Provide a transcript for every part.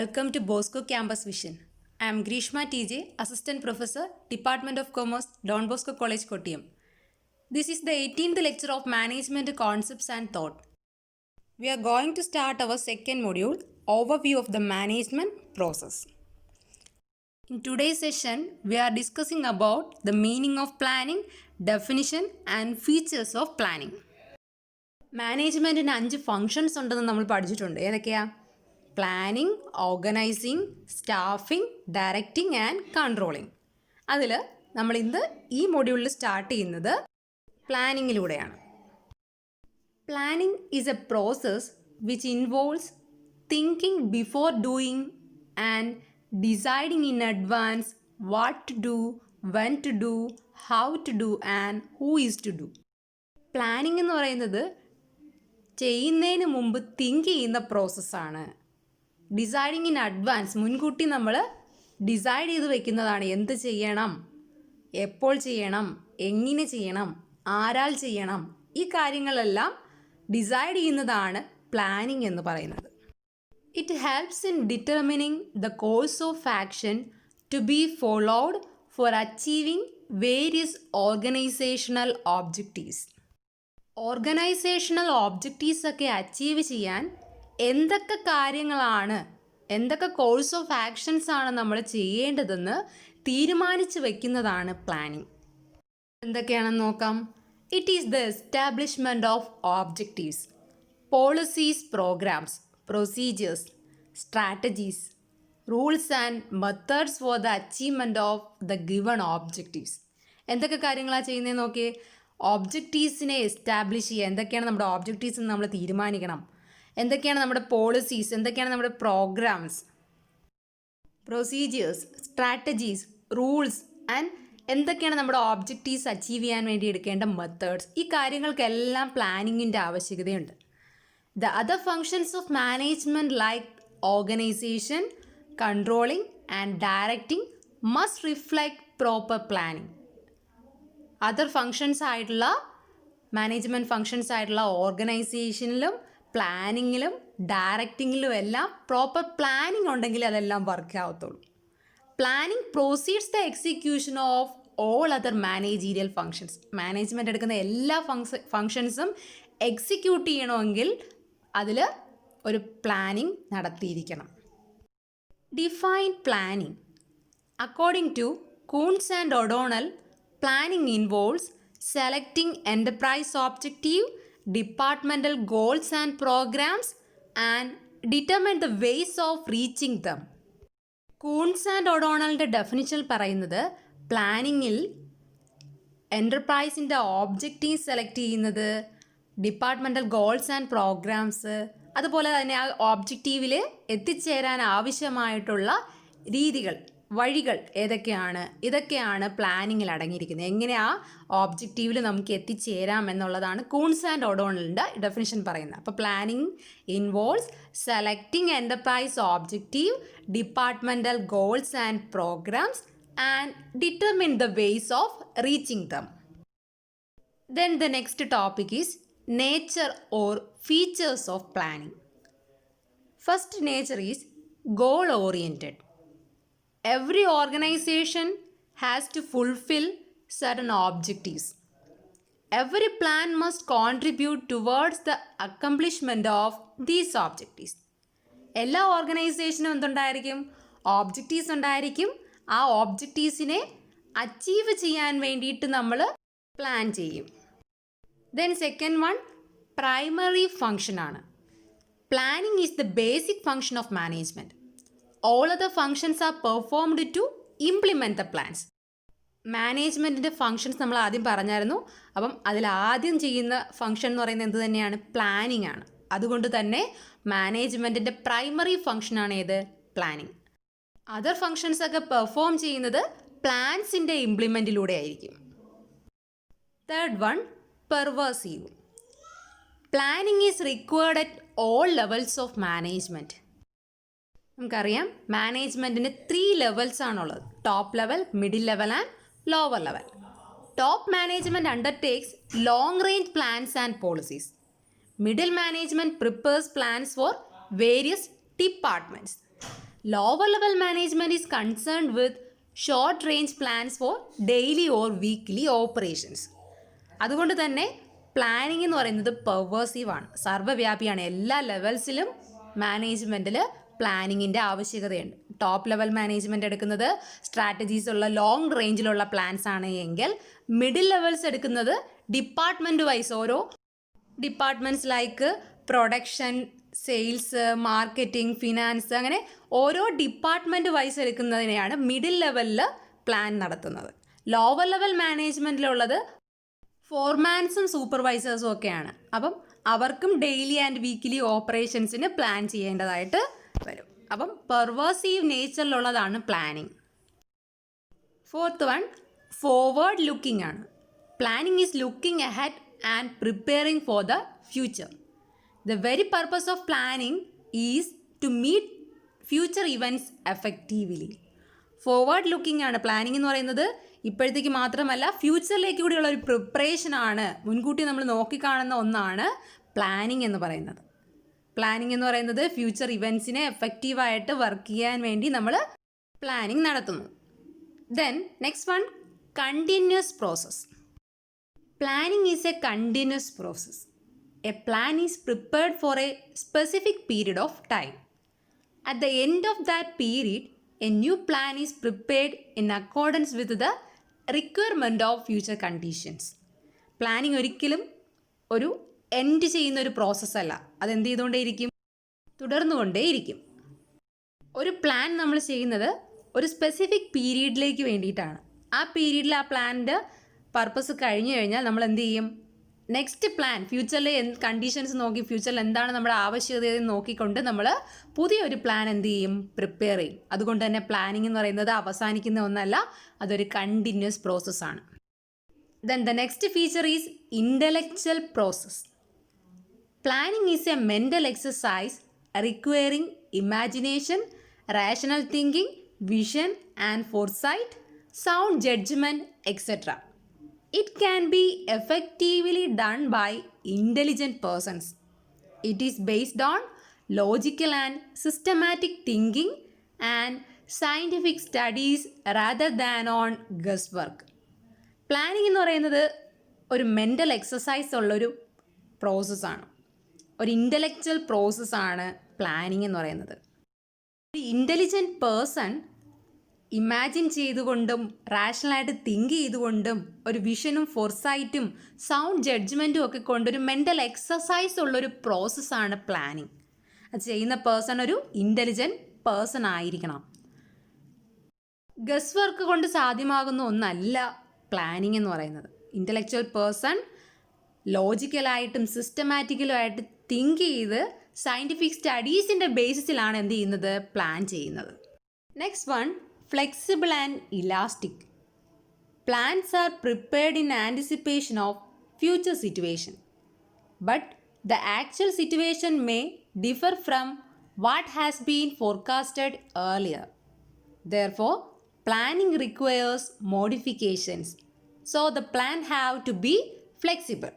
Welcome to Bosco Campus Vision. I am Grishma TJ, Assistant Professor, Department of Commerce, Don Bosco College, Kottayam. This is the 18th lecture of Management Concepts and Thought. We are going to start our second module, Overview of the Management Process. In today's session, we are discussing about the meaning of planning, definition and features of planning. മാനേജ്മെൻറ്റിന് 5 functions ഉണ്ടെന്ന് നമ്മൾ പഠിച്ചിട്ടുണ്ട്. ഏതൊക്കെയാ? Planning, organising, staffing, directing and controlling. അതിൽ നമ്മൾ ഇന്ന് ഈ മൊഡ്യൂളിൽ സ്റ്റാർട്ട് ചെയ്യുന്നത് പ്ലാനിങ്ങിലൂടെയാണ്. Planning is a process which involves thinking before doing and deciding in advance what to do, when to do, how to do and who is to do. Planning എന്ന് പറയുന്നത് ചെയ്യുന്നതിന് മുമ്പ് തിങ്ക് ചെയ്യുന്ന പ്രോസസ്സാണ്. ഡിസൈഡിങ് ഇൻ അഡ്വാൻസ്, മുൻകൂട്ടി നമ്മൾ decide ചെയ്ത് വെക്കുന്നതാണ്. എന്ത് ചെയ്യണം, എപ്പോൾ ചെയ്യണം, എങ്ങനെ ചെയ്യണം, ആരാൽ ചെയ്യണം, ഈ കാര്യങ്ങളെല്ലാം ഡിസൈഡ് ചെയ്യുന്നതാണ് പ്ലാനിങ് എന്ന് പറയുന്നത്. It helps in determining the course of action to be followed for achieving various organisational objectives. Organisational objectives ഒക്കെ അച്ചീവ് ചെയ്യാൻ എന്തൊക്കെ കാര്യങ്ങളാണ്, എന്തൊക്കെ കോഴ്സ് ഓഫ് ആക്ഷൻസ് ആണ് നമ്മൾ ചെയ്യേണ്ടതെന്ന് തീരുമാനിച്ച് വയ്ക്കുന്നതാണ് പ്ലാനിങ്. എന്തൊക്കെയാണെന്ന് നോക്കാം. It is the establishment of objectives, policies, programmes, procedures, strategies, rules and methods for the achievement of the given objectives. എന്തൊക്കെ കാര്യങ്ങളാണ് ചെയ്യുന്നത് നോക്കിയേ. ഒബ്ജക്റ്റീവ്സിനെ എസ്റ്റാബ്ലിഷ് ചെയ്യുക, എന്തൊക്കെയാണ് നമ്മുടെ ഒബ്ജക്റ്റീവ്സ് എന്ന് നമ്മൾ തീരുമാനിക്കണം. എന്തൊക്കെയാണ് നമ്മുടെ പോളിസീസ്, എന്തൊക്കെയാണ് നമ്മുടെ programmes, procedures, strategies, rules and എന്തൊക്കെയാണ് നമ്മുടെ ഒബ്ജക്റ്റീവ്സ് അച്ചീവ് ചെയ്യാൻ വേണ്ടി എടുക്കേണ്ട മെത്തേഡ്സ്. ഈ കാര്യങ്ങൾക്കെല്ലാം പ്ലാനിങ്ങിൻ്റെ ആവശ്യകതയുണ്ട്. The other functions of management like organisation, controlling and directing must reflect proper planning. Other functions ആയിട്ടുള്ള മാനേജ്മെൻറ്റ് ഫങ്ഷൻസ് ആയിട്ടുള്ള ഓർഗനൈസേഷനിലും പ്ലാനിങ്ങിലും ഡയറക്റ്റിങ്ങിലും എല്ലാം പ്രോപ്പർ പ്ലാനിങ് ഉണ്ടെങ്കിൽ അതെല്ലാം വർക്ക് ആവത്തുള്ളൂ. Planning proceeds the execution of all other managerial functions. Management എടുക്കുന്ന എല്ലാ ഫങ്ഷൻസും എക്സിക്യൂട്ട് ചെയ്യണമെങ്കിൽ അതിൽ ഒരു planning നടത്തിയിരിക്കണം. Define planning. According to Koontz and O'Donnell, planning involves selecting enterprise objective, departmental goals and programs and determine the ways of reaching them. Koontz and ഒഡോണലിൻ്റെ definition പറയുന്നത് പ്ലാനിങ്ങിൽ എൻ്റർപ്രൈസിൻ്റെ ഓബ്ജക്റ്റീവ് സെലക്ട് ചെയ്യുന്നത്, ഡിപ്പാർട്ട്മെൻറ്റൽ ഗോൾസ് ആൻഡ് പ്രോഗ്രാംസ്, അതുപോലെ തന്നെ ആ ഒബ്ജക്റ്റീവിൽ എത്തിച്ചേരാൻ ആവശ്യമായിട്ടുള്ള രീതികൾ, വഴികൾ ഏതൊക്കെയാണ്, ഇതൊക്കെയാണ് പ്ലാനിങ്ങിൽ അടങ്ങിയിരിക്കുന്നത്. എങ്ങനെ ആ ഓബ്ജക്റ്റീവിൽ നമുക്ക് എത്തിച്ചേരാം എന്നുള്ളതാണ് കൂൺസ് ആൻഡ് ഒഡോണലിൻ്റെ ഡെഫിനിഷൻ പറയുന്നത്. അപ്പോൾ planning involves selecting enterprise objective, departmental goals and programs and determine the ways of reaching them. Then the next topic is nature or features of planning. First nature is goal oriented. Every organization has to fulfill certain objectives. Every plan must contribute towards the accomplishment of these objectives. എല്ലാ ഓർഗനൈസേഷനും എന്തുണ്ടായിരിക്കും? Objectives ഉണ്ടായിരിക്കും. ആ ഓബ്ജക്റ്റീവ്സിനെ achieve ചെയ്യാൻ വേണ്ടിയിട്ട് നമ്മൾ plan ചെയ്യും. Then second one primary ഫങ്ഷനാണ്. Planning is the basic function of management. All other functions are performed to implement the plans. മാനേജ്മെൻറ്റിൻ്റെ ഫങ്ഷൻസ് നമ്മൾ ആദ്യം പറഞ്ഞായിരുന്നു. അപ്പം അതിൽ ആദ്യം ചെയ്യുന്ന ഫങ്ഷൻ എന്ന് പറയുന്നത് എന്ത് തന്നെയാണ്? പ്ലാനിങ് ആണ്. അതുകൊണ്ട് തന്നെ മാനേജ്മെൻറ്റിൻ്റെ പ്രൈമറി ഫങ്ഷനാണ് ഏത്? പ്ലാനിങ്. അതർ ഫങ്ഷൻസ് ഒക്കെ പെർഫോം ചെയ്യുന്നത് പ്ലാൻസിൻ്റെ ഇംപ്ലിമെൻറ്റിലൂടെ ആയിരിക്കും. Third one pervasive. Planning is required at all levels of management. നമുക്കറിയാം മാനേജ്മെൻറ്റിന് 3 ലെവൽസ് ആണുള്ളത്. Top level, middle level and lower level. Top management undertakes long range plans and policies. Middle management prepares plans for various departments. Lower level management is concerned with short range plans for daily or weekly operations. അതുകൊണ്ട് തന്നെ planning എന്ന് പറയുന്നത് പെർവേസീവാണ്, സർവ്വവ്യാപിയാണ്. എല്ലാ ലെവൽസിലും മാനേജ്മെൻറ്റിൽ പ്ലാനിങ്ങിൻ്റെ ആവശ്യകതയുണ്ട്. ടോപ്പ് ലെവൽ മാനേജ്മെൻറ്റ് എടുക്കുന്നത് സ്ട്രാറ്റജീസ് ഉള്ള ലോങ് റേഞ്ചിലുള്ള പ്ലാൻസ് ആണ് എങ്കിൽ മിഡിൽ ലെവൽസ് എടുക്കുന്നത് ഡിപ്പാർട്ട്മെൻറ്റ് വൈസ് ഓരോ departments like production, sales, marketing, finance, അങ്ങനെ ഓരോ ഡിപ്പാർട്ട്മെൻറ്റ് വൈസ് എടുക്കുന്നതിനെയാണ് മിഡിൽ ലെവലിൽ പ്ലാൻ നടത്തുന്നത്. ലോവർ ലെവൽ മാനേജ്മെൻറ്റിലുള്ളത് ഫോർമാൻസും സൂപ്പർവൈസേഴ്സും ഒക്കെയാണ്. അപ്പം അവർക്കും ഡെയിലി ആൻഡ് വീക്ക്ലി ഓപ്പറേഷൻസിന് പ്ലാൻ ചെയ്യേണ്ടതായിട്ട് വരും. അപ്പം പെർവേസീവ് നേച്ചറിലുള്ളതാണ് planning. Fourth one, forward looking ആണ്. Planning is looking ahead and preparing for the future. The very purpose of planning is to meet future events effectively. Forward looking ആണ് planning എന്ന് പറയുന്നത്. ഇപ്പോഴത്തേക്ക് മാത്രമല്ല, ഫ്യൂച്ചറിലേക്ക് കൂടിയുള്ള ഒരു പ്രിപ്പറേഷനാണ്, മുൻകൂട്ടി നമ്മൾ നോക്കിക്കാണുന്ന ഒന്നാണ് പ്ലാനിംഗ് എന്ന് പറയുന്നത്. പ്ലാനിംഗ് എന്ന് പറയുന്നത് ഫ്യൂച്ചർ ഇവൻറ്റ്സിനെ എഫക്റ്റീവായിട്ട് വർക്ക് ചെയ്യാൻ വേണ്ടി നമ്മൾ പ്ലാനിംഗ് നടത്തുന്നു. Then next one, continuous process. Planning is A continuous process. A plan is prepared for a specific period of time. At the end of that period, a new plan is prepared in accordance with the requirement of future conditions. Planning ഒരിക്കലും ഒരു end ചെയ്യുന്ന ഒരു പ്രോസസ്സല്ല. അതെന്ത് ചെയ്തുകൊണ്ടേയിരിക്കും? തുടർന്നുകൊണ്ടേയിരിക്കും. ഒരു plan നമ്മൾ ചെയ്യുന്നത് ഒരു specific പീരീഡിലേക്ക് വേണ്ടിയിട്ടാണ്. ആ പീരീഡിൽ ആ പ്ലാനിൻ്റെ പർപ്പസ് കഴിഞ്ഞു കഴിഞ്ഞാൽ നമ്മൾ എന്ത് ചെയ്യും? നെക്സ്റ്റ് പ്ലാൻ ഫ്യൂച്ചറിലെ കണ്ടീഷൻസ് നോക്കി, ഫ്യൂച്ചറിൽ എന്താണ് നമ്മുടെ ആവശ്യകത നോക്കിക്കൊണ്ട് നമ്മൾ പുതിയൊരു പ്ലാൻ എന്ത് ചെയ്യും? പ്രിപ്പയർ ചെയ്യും. അതുകൊണ്ട് തന്നെ പ്ലാനിങ് എന്ന് പറയുന്നത് അവസാനിക്കുന്ന ഒന്നല്ല, അതൊരു കണ്ടിന്യൂസ് പ്രോസസ്സാണ്. Then the next feature is intellectual process. Planning is a mental exercise requiring imagination, rational thinking, vision and foresight, sound judgement, etcetera. It can be effectively done by intelligent persons. It is based on logical and systematic thinking and scientific studies rather than on guesswork. Planning എന്ന് പറയുന്നത് ഒരു mental exercise ഉള്ളൊരു പ്രോസസ്സാണ്, ഒരു intellectual പ്രോസസ്സാണ് planning എന്ന് പറയുന്നത്. ഒരു ഇൻ്റലിജൻറ്റ് പേഴ്സൺ ഇമാജിൻ ചെയ്തുകൊണ്ടും റാഷണലായിട്ട് തിങ്ക് ചെയ്തുകൊണ്ടും ഒരു വിഷനും ഫോർസൈറ്റും സൗണ്ട് ജഡ്ജ്മെൻറ്റും ഒക്കെ കൊണ്ടൊരു മെൻ്റൽ എക്സസൈസ് ഉള്ളൊരു പ്രോസസ്സാണ് പ്ലാനിങ്. അത് ചെയ്യുന്ന പേഴ്സൺ ഒരു ഇൻ്റലിജൻറ്റ് പേഴ്സൺ ആയിരിക്കണം. ഗസ് വർക്ക് കൊണ്ട് സാധ്യമാകുന്ന ഒന്നല്ല പ്ലാനിങ് എന്ന് പറയുന്നത്. ഇൻ്റലക്ച്വൽ പേഴ്സൺ ലോജിക്കലായിട്ടും സിസ്റ്റമാറ്റിക്കലുമായിട്ട് തിങ്ക് ചെയ്ത് സയൻറ്റിഫിക് സ്റ്റഡീസിൻ്റെ ബേസിസിലാണ് എന്ത് ചെയ്യുന്നത്? പ്ലാൻ ചെയ്യുന്നത്. Next one, flexible and elastic. Plans are prepared in anticipation of future situation, but the actual situation may differ from what has been forecasted earlier. Therefore, planning requires modifications. So the plan have to be flexible.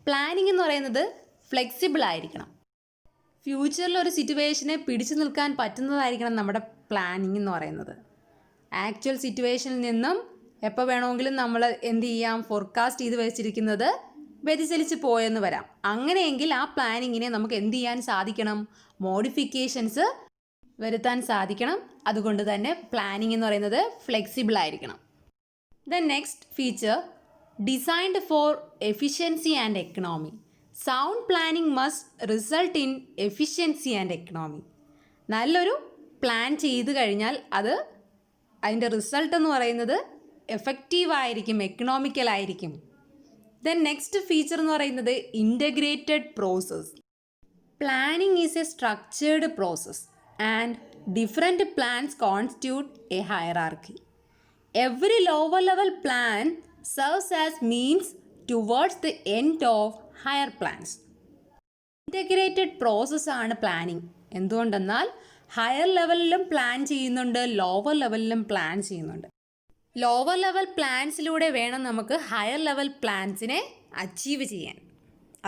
Planning എന്ന് പറയുന്നത് flexible ആയിരിക്കണം. ഫ്യൂച്ചറിൽ ഒരു സിറ്റുവേഷനെ പിടിച്ചു നിൽക്കാൻ പറ്റുന്നതായിരിക്കണം നമ്മുടെ planning എന്ന് പറയുന്നത്. ആക്ച്വൽ സിറ്റുവേഷനിൽ നിന്നും എപ്പോൾ വേണമെങ്കിലും നമ്മൾ എന്ത് ചെയ്യാം? ഫോർകാസ്റ്റ് ചെയ്ത് വെച്ചിരിക്കുന്നത് വ്യതിചലിച്ച് പോയെന്ന് വരാം. അങ്ങനെയെങ്കിൽ ആ പ്ലാനിങ്ങിനെ നമുക്ക് എന്ത് ചെയ്യാൻ സാധിക്കണം? മോഡിഫിക്കേഷൻസ് വരുത്താൻ സാധിക്കണം. അതുകൊണ്ട് തന്നെ പ്ലാനിംഗ് എന്ന് പറയുന്നത് ഫ്ലെക്സിബിൾ ആയിരിക്കണം. The next feature, designed for efficiency and economy. Sound planning must result in efficiency and economy. നല്ലൊരു പ്ലാൻ ചെയ്ത് കഴിഞ്ഞാൽ അതിൻ്റെ റിസൾട്ട് എന്ന് പറയുന്നത് എഫക്റ്റീവായിരിക്കും, എക്കണോമിക്കലായിരിക്കും. ദെൻ നെക്സ്റ്റ് ഫീച്ചർ എന്ന് പറയുന്നത് integrated process. Planning is a structured process and different plans constitute a hierarchy. Every lower level plan serves as means towards the end of higher plans. Integrated പ്രോസസ്സാണ് planning. എന്തുകൊണ്ടെന്നാൽ higher ലെവലിലും plan ചെയ്യുന്നുണ്ട്, lower ലെവലിലും plan ചെയ്യുന്നുണ്ട്. Lower level പ്ലാൻസിലൂടെ വേണം നമുക്ക് higher level പ്ലാൻസിനെ achieve ചെയ്യാൻ.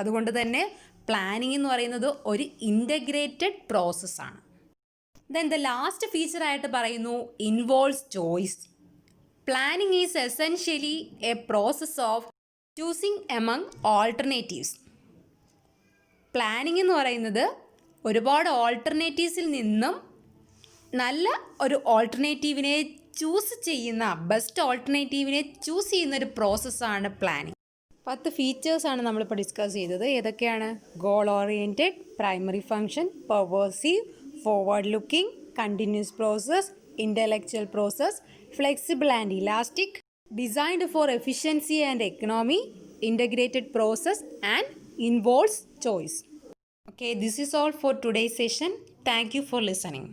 അതുകൊണ്ട് തന്നെ പ്ലാനിങ് എന്ന് പറയുന്നത് ഒരു ഇൻ്റഗ്രേറ്റഡ് പ്രോസസ്സാണ്. ദെൻ ദ ലാസ്റ്റ് ഫീച്ചർ ആയിട്ട് പറയുന്നു involves choice. Planning is essentially A process of choosing among alternatives. Planning എന്ന് പറയുന്നത് ഒരുപാട് ഓൾട്ടർനേറ്റീവ്സിൽ നിന്നും നല്ല ഒരു ഓൾട്ടർനേറ്റീവിനെ ചൂസ് ചെയ്യുന്ന, ബെസ്റ്റ് ഓൾട്ടർനേറ്റീവിനെ ചൂസ് ചെയ്യുന്ന ഒരു പ്രോസസ്സാണ് പ്ലാനിങ്. 10 ഫീച്ചേഴ്സാണ് നമ്മളിപ്പോൾ ഡിസ്കസ് ചെയ്തത്. ഏതൊക്കെയാണ്? Goal oriented, primary function, pervasive, forward looking, continuous process, intellectual process, flexible and elastic, designed for efficiency and economy, integrated process and involves choice. Okay, this is all for today's session. Thank you for listening.